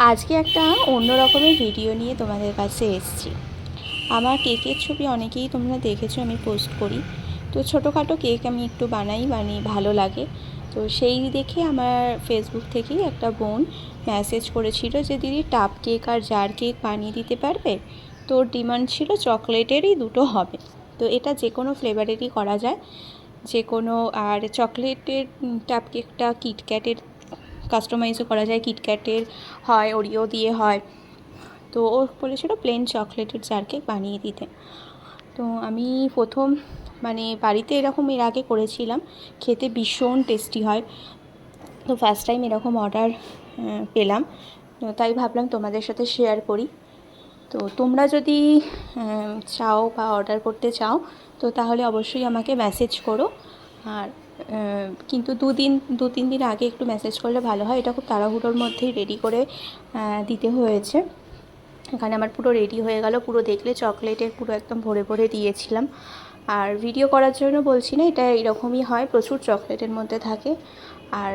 আজকে একটা অন্য রকমের ভিডিও নিয়ে তোমাদের কাছে এসেছি। আমার কেকের ছবি অনেকেই তোমরা দেখেছো, আমি পোস্ট করি। তো ছোটোখাটো কেক আমি একটু বানাই, মানে ভালো লাগে। তো সেই দেখে আমার ফেসবুক থেকেই একটা বোন মেসেজ করেছিল যে দিদি টাপ কেক আর জার কেক বানিয়ে দিতে পারবে। তো ডিমান্ড ছিল চকলেটেরই দুটো হবে। তো এটা যে কোনো ফ্লেভারেরই করা যায়, যে কোনো। আর চকলেটের টাপ কেকটা কিটক্যাটের কাস্টমাইজও করা যায়, কিটক্যাটের হয়, ওরিও দিয়ে হয়। তো ও বলেছিল প্লেন চকলেটের জার কেক বানিয়ে দিতে। তো আমি প্রথম মানে বাড়িতে এরকম এর আগে করেছিলাম, খেতে ভীষণ টেস্টি হয়। তো ফার্স্ট টাইম এরকম অর্ডার পেলাম, তো তাই ভাবলাম তোমাদের সাথে শেয়ার করি। তো তোমরা যদি চাও বা অর্ডার করতে চাও, তো তাহলে অবশ্যই আমাকে মেসেজ করো। আর কিন্তু দু তিন দিন আগে একটু মেসেজ করলে ভালো হয়। এটা খুব তাড়াহুড়োর মধ্যেই রেডি করে দিতে হয়েছে। এখানে আমার পুরো রেডি হয়ে গেল, পুরো দেখলে চকলেটের পুরো একদম ভরে ভরে দিয়েছিলাম। আর ভিডিও করার জন্য বলছি না, এটা এরকমই হয়, প্রচুর চকলেটের মধ্যে থাকে। আর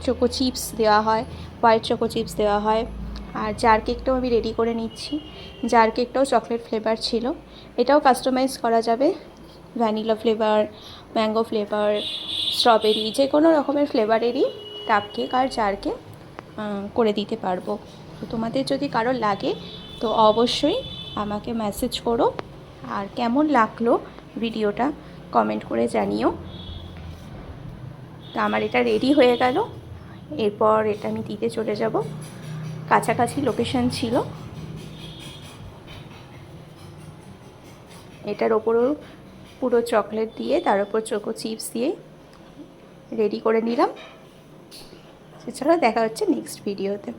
চোকো চিপস দেওয়া হয়, হোয়াইট চোকো চিপস দেওয়া হয়। আর জার কেকটাও আমি রেডি করে নিচ্ছি। জার কেকটাও চকলেট ফ্লেভার ছিল, এটাও কাস্টমাইজ করা যাবে। Vanilla flavour, mango flavour, strawberry, যে কোনো রকমের ফ্লেভারেরই কাপ কেক আর জার কেক করে দিতে পারবো। তো তোমাদের যদি কারোর লাগে তো অবশ্যই আমাকে মেসেজ করো। আর কেমন লাগলো ভিডিওটা কমেন্ট করে জানিও। তো আমার এটা রেডি হয়ে গেল, এরপর এটা আমি দিতে চলে যাব। কাছাকাছি লোকেশন ছিল, এটার ওপরও পুরো চকলেট দিয়ে, তার উপর চোকো চিপস দিয়ে রেডি করে নিলাম। সেছাড়া দেখা হচ্ছে নেক্সট ভিডিওতে।